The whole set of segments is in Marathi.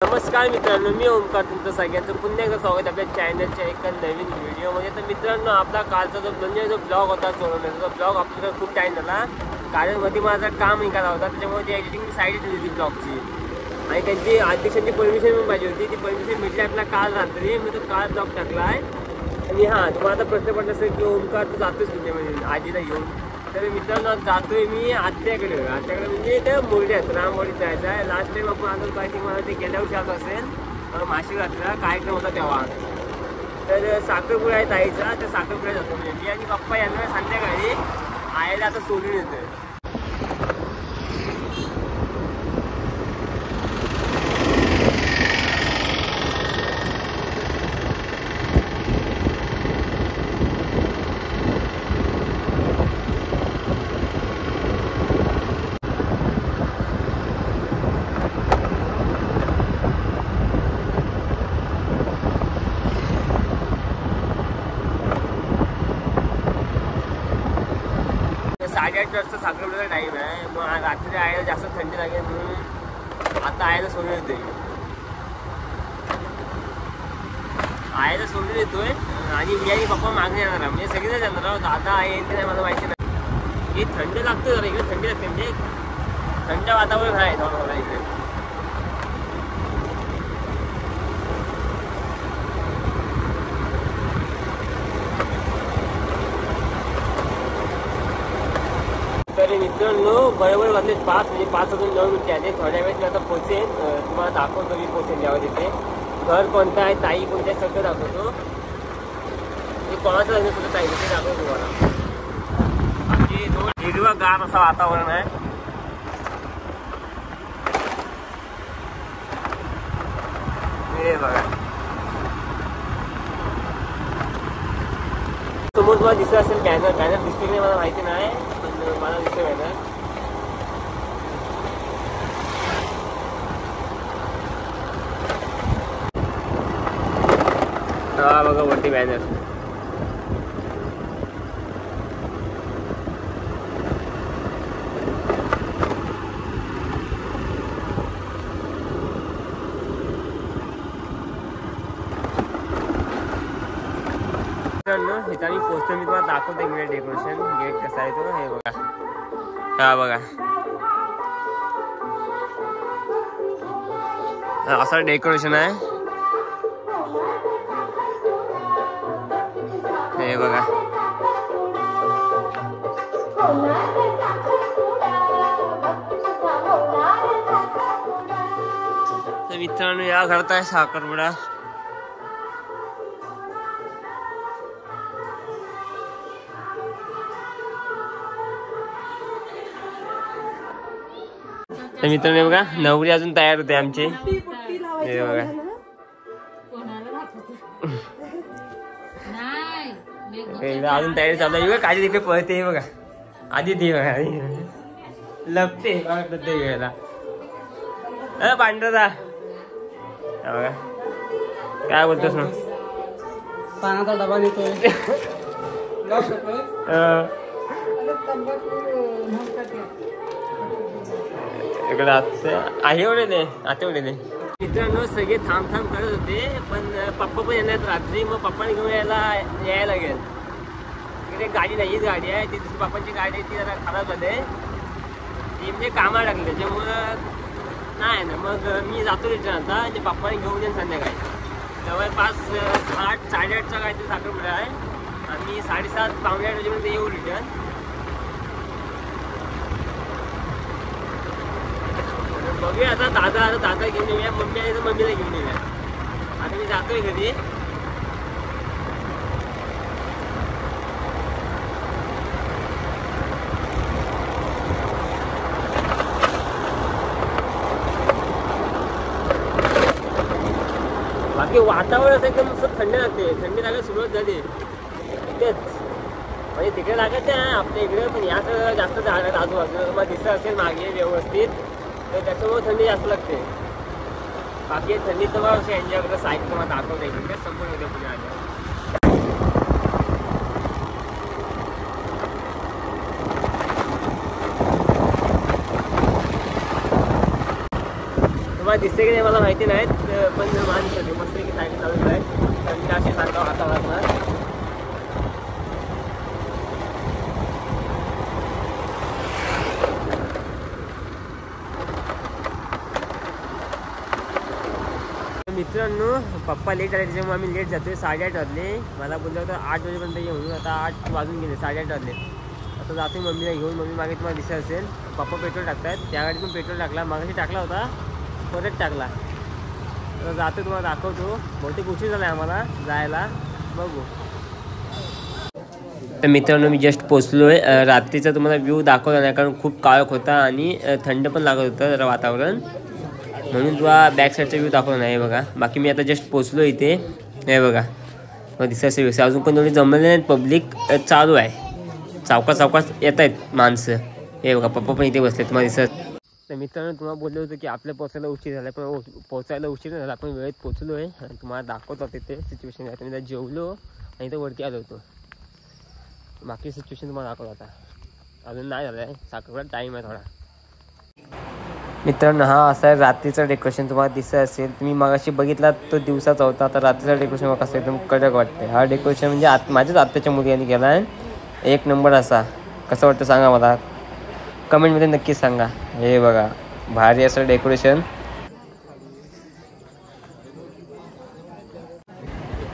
नमस्कार मित्रांनो, मी ओमकार तुमचं सगळ्यांचं पुन्हा एकदा स्वागत आपल्या चॅनलच्या एका नवीन व्हिडिओमध्ये. तर मित्रांनो, आपला कालचा जो ब्लॉग होता सोडवण्याचा ब्लॉग आपल्याला खूप टाईम झाला, कारण मध्ये माझा काम निघाला होता, त्याच्यामुळे ती एडिटिंग मी साईड ठेवली होती ब्लॉगची. आणि त्यांची अध्यक्षांची परमिशन पण पाहिजे होती. ती परमिशन भेटली आपला काल रात्री, मी तो काल ब्लॉग टाकला आहे. आणि हां, तुम्हाला आता प्रश्न पडला असेल की ओमकार तू जातोच म्हणजे आजीला घेऊन. तर मित्रांनो, जातोय मी आत्याकडे म्हणजे ते मोरड्यात रामवाडीत जायचं आहे. लास्ट टाइम आपण आलो काय ते मला ते गेल्या वर्षी आलो असेल महाशिवरात्रीला कार्यक्रम होता तेव्हा. तर साखरपुडा आहे ताईचा, त्या साखरपुड्यात जातो म्हणजे मी आणि पप्पा यांना संध्याकाळी आईला आता सोडून येतोय. साडेआठ वाजता साखरपुड्याचा टाईम आहे. मग रात्री आयला जास्त थंडी लागेल म्हणून आता आयला सोडून येतोय. आयला सोडून येतोय आणि मी आणि पप्पा मागणी येणार म्हणजे सगळेच येणार आहोत. आता आई येते नाही मला माहिती नाही. हे थंड लागतं जरा, इकडे थंडी लागते म्हणजे थंड वातावरण आहे थोडं इकडे. तर मित्रांनो, बरोबर वाजले 5 म्हणजे 5 वाजून 9 मिनिटे आले. थोड्या वेळेत मी आता पोचेन, तुम्हाला दाखवतो मी पोचेन जेव्हा तिथे. घर कोणतं आहे, ताई कोणत्या सगळं दाखवतो. मी कोणाचं लग्न तुझं ताई ते दाखवतो तुम्हाला. बाकी हिरवा गार असं वातावरण आहे. हे बघा समोर मला दिसत असेल बॅनर दिसते नाही मला माहिती नाही, पण मला दिसतं बॅनर. हा बघा वरती बॅनर. इथं मी पोचतो, मी तुम्हाला दाखवतो एक मिनिट डेकोरेशन गेट कसा आहे तो. हे बघा, हा बघा असं डेकोरेशन आहे. हे बघा तर मित्रांनो, या घरात आहे साखरपुडा. तर मित्रांनो बघा, नवरी अजून तयार होते आमची. हे बघा अजून तयारी चालू आहे. बघा आधी तिकडे पळते. बघा आधी ती बघा लपते प्रत्येक वेळेला. पांढरा बघा काय बोलतोस ना, पाण्याचा डबा नेतोय. इकडे आहे एवढे आता एवढे. मित्रांनो, सगळे थांब करत होते, पण पप्पा पण येणार रात्री. मग पप्पाने घेऊन यायला लागेल. तिकडे गाडी नाही, हीच गाडी आहे. ती दुसरी पप्पांची गाडी आहे, ती जरा खराब झाली. ती म्हणजे कामाला लागली, त्याच्यामुळं नाही ना. मग मी जातो रिटर्न आता. ते पप्पाने घेऊन येईन संध्याकाळी. जवळपास 8 साडेआठचा काहीतरी साखरपुडा आहे. आम्ही 7:30 पावणे 8 वाजेपर्यंत येऊ रिटर्न. बघूया आता. दादा घेऊन येऊया, मम्मी आहे तर मम्मीला घेऊन येऊया. आता मी जातोय घरी. बाकी वातावरण असं एकदम मस्त थंड लागते. थंडी लागायला सुरुवात झाली तेच म्हणजे तिकडे लागत आहे आपल्या इकडे, पण या सगळं जास्त झाड आहेत आजूबाजूला. मग दिसत असेल मागे व्यवस्थित, तर त्याच्यामुळे थंडी जास्त लागते. बाकी थंडी तर मला एन्जॉय करत सायकल मला दाखवता इकडे संपूर्ण उद्या पुणे आल्या. तुम्हाला दिसते की नाही मला माहिती नाही, पण माणूस होते मस्त की साईड चालत आहे थंड अशी सारखं वातावरणात. मित्रांनो पप्पा लेट आले त्याच्यामुळे आम्ही लेट जातोय. 8:30 वाजले. मला बोललं होतं 8 वाजेपर्यंत ये म्हणून. आता 8 वाजून गेले, 8:30 वाजले. आता जातोय मम्मीला घेऊन. मम्मी मागे तुम्हाला दिसत असेल पप्पा पेट्रोल टाकतात. त्या गाडीतून पेट्रोल टाकला, मागाशी टाकला होता, परत टाकला. तर जातो तुम्हाला दाखवतो. बहुतेक उशीर झाला आहे आम्हाला जायला, बघू. तर मित्रांनो मी जस्ट पोचलो आहे. रात्रीचा तुम्हाला व्ह्यू दाखवला नाही कारण खूप काळोख होता आणि थंड पण लागत होतं जरा वातावरण, म्हणून तुला बॅक साईडचा व्ह्यू दाखवला नाही. बघा बाकी मी आता जस्ट पोचलो इथे. हे बघा दिसत असेल. अजून पण थोडी जमलेले नाहीत, पब्लिक चालू आहे. सावकाश येत आहेत माणसं. हे बघा पप्पा पण इथे बसले तुम्हाला दिसत. तर मित्रांनो तुम्हाला बोललो होतं की आपल्या पोचायला उशीर झाला, पण पोचायला उशीर नाही झाला, आपण वेळेत पोचलो आहे. आणि तुम्हाला दाखवतो तिथे सिच्युएशन आहे. मी जेवलो आणि इथं वरती आलो होतो. बाकी सिच्युएशन तुम्हाला दाखवतो. आता अजून नाही झालं आहे, साखरपुडा टाईम आहे थोडा. मित्रांनो हा असा आहे रात्रीचं डेकोरेशन. तुम्हाला दिसत असेल, तुम्ही मगाशी बघितला तो दिवसाचा होता. आता रात्रीचं डेकोरेशन मग कसं एकदम कडक वाटते. हा डेकोरेशन म्हणजे माझ्याच आत्याच्या मुली यांनी केला आहे. एक नंबर असा. कसं वाटतं सांगा मला कमेंटमध्ये नक्कीच सांगा. हे बघा भारी असं डेकोरेशन.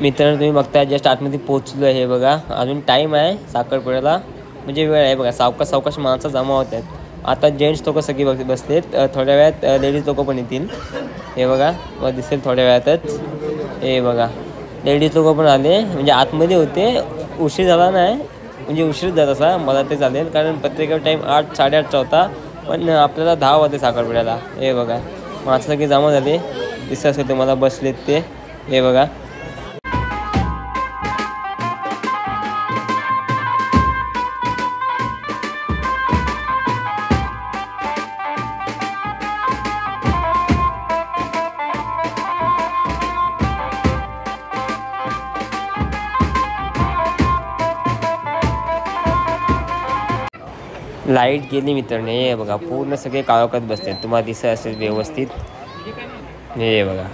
मित्रांनो तुम्ही बघताय जस्ट आतमध्ये पोचलो आहे. हे बघा अजून टाईम आहे साखरपुड्याला, म्हणजे वेळ आहे. बघा सावकाश माणसं जमा होत आहेत. आता जेंट्स लोक सगळी बसलेत. थोड्या वेळात लेडीज लोक पण येतील. हे बघा मला दिसेल थोड्या वेळातच. हे बघा लेडीज लोक पण आले, म्हणजे आतमध्ये होते. उशीर झाला नाही, म्हणजे उशीर झाला असा मला ते चालेल, कारण प्रत्येक टाईम 8 8:30चा होता, पण आपल्याला 10 वाजले साखरपुड्याला. हे बघा माणसं सगळी जमा झाले, दिसत असेल तुम्हाला बसलेत ते. हे बघा लाईट गेली मित्रांनो. हे बघा पूर्ण सगळे काळोखात बसते. तुम्हाला दिसत असेल व्यवस्थित. हे बघा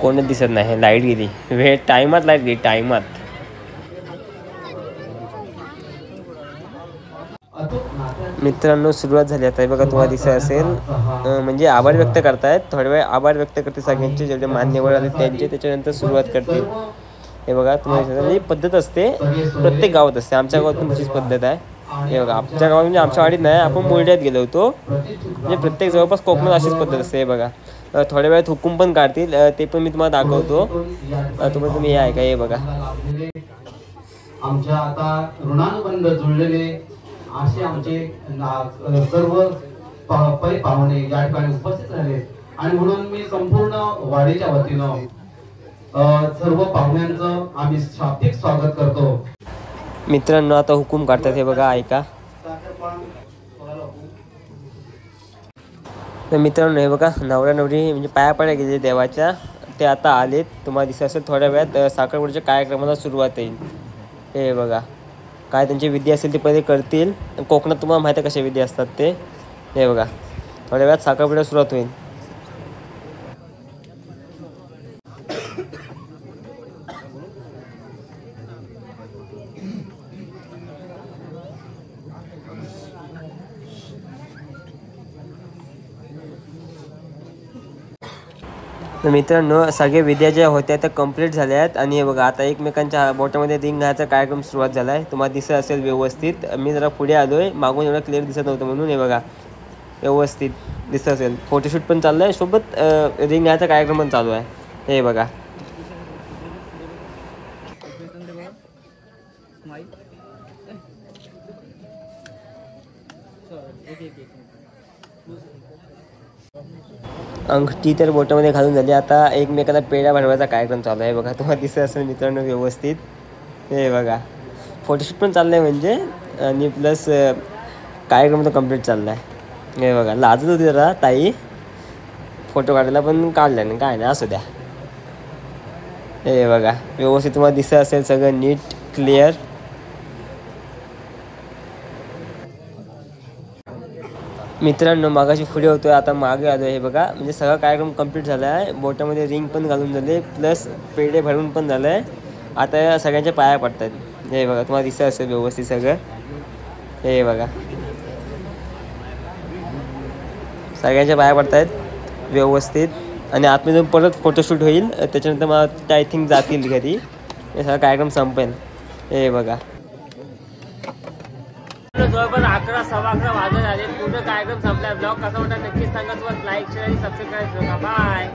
कोणच दिसत नाही, लाईट गेली. वेळ टायमात लाईट गेली, टायमात. मित्रांनो सुरुवात झाली आता. बघा तुम्हाला दिसत असेल, म्हणजे आभार व्यक्त करतायत. थोड्या वेळ आभार व्यक्त करते सगळ्यांचे, जेवढे मान्यवर आले त्यांचे. त्याच्यानंतर सुरुवात करतील. हे बघा तुम्हाला ही पद्धत असते, प्रत्येक गावात असते. आमच्या गावात पण तशीच पद्धत आहे. हे बघा आमच्या गावात म्हणजे आमच्या वाडीत नाही, आपण मुरड्यात गेलो होतो. म्हणजे प्रत्येक जवळपास कोकणात अशीच पद्धत असते. हे बघा थोड्या वेळात हुकूम पण काढतील, ते पण मी तुम्हाला दाखवतो. तुम्ही हे ऐका. हे बघा आमच्या आता ऋणानुबंध जुळलेले असे आमचे सर्व पाहुणे या ठिकाणी उपस्थित झाले. आणि म्हणून मी संपूर्ण वाडीच्या वतीनं सर्व पाहुण्यांचं आम्ही शाब्दिक स्वागत करतो. मित्रांनो आता हुकूम काढतात. हे बघा ऐका. तर मित्रांनो हे बघा नवरा नवरी म्हणजे पाया पडल्या गेले देवाच्या, ते आता आलेत. तुम्हाला दिसत असेल थोड्या वेळात साखरपुड्याच्या कार्यक्रमाला सुरुवात येईल. हे बघा काय त्यांची विधी असेल ते पहिले करतील. कोकणात तुम्हाला माहिती आहे कशा विधी असतात ते. हे बघा थोड्या वेळात साखरपुड्याला सुरुवात होईल. तर मित्रांनो सगळे विद्या ज्या होत्या त्या कंप्लीट झाल्या आहेत. आणि हे बघा आता एकमेकांच्या बोटामध्ये रिंग घालायचा कार्यक्रम सुरुवात झाला आहे. तुम्हाला दिसत असेल व्यवस्थित. मी जरा पुढे आलो आहे, मागून एवढं क्लिअर दिसत नव्हतं म्हणून. हे बघा व्यवस्थित दिसत असेल. फोटोशूट पण चाललं आहे, सोबत रिंग घालायचा कार्यक्रम पण चालू आहे. हे बघा अंगठी तर बोटामध्ये घालून झाली. आता एकमेकाला पेढा बनवायचा कार्यक्रम चालू आहे. बघा तुम्हाला दिसत असेल मित्रांनो व्यवस्थित. हे बघा फोटोशूट पण चाललं आहे म्हणजे, आणि प्लस कार्यक्रम तर कम्प्लीट चालला आहे. हे बघा लाजत होती जरा ताई फोटो काढायला, पण काढला नाही, काय नाही असू द्या. हे बघा व्यवस्थित तुम्हाला दिसत असेल सगळं नीट क्लिअर. मित्रांनो मागाशी पुढे होतोय आता मागे आलो हे बघा. म्हणजे सगळा कार्यक्रम कंप्लीट झाला आहे. बोटामध्ये रिंग पण घालून झाले प्लस पेढे भरून पण झालं आहे. आता सगळ्यांच्या पाया पडतात. हे बघा तुम्हाला दिसत असेल व्यवस्थित सगळं. हे बघा सगळ्यांच्या पाया पडतायत व्यवस्थित. आणि आतमध्ये परत फोटोशूट होईल. त्याच्यानंतर मला आय थिंक जातील घरी. हे सगळा कार्यक्रम संपेल. हे बघा जवळपास 11 सव्वा 11 वाजत आले. पूर्ण कार्यक्रम संपला. ब्लॉग कसा वाटला नक्कीच सांगा. तुम्हाला लाईक शेअर आणि सबस्क्राईब करायचं. बाय.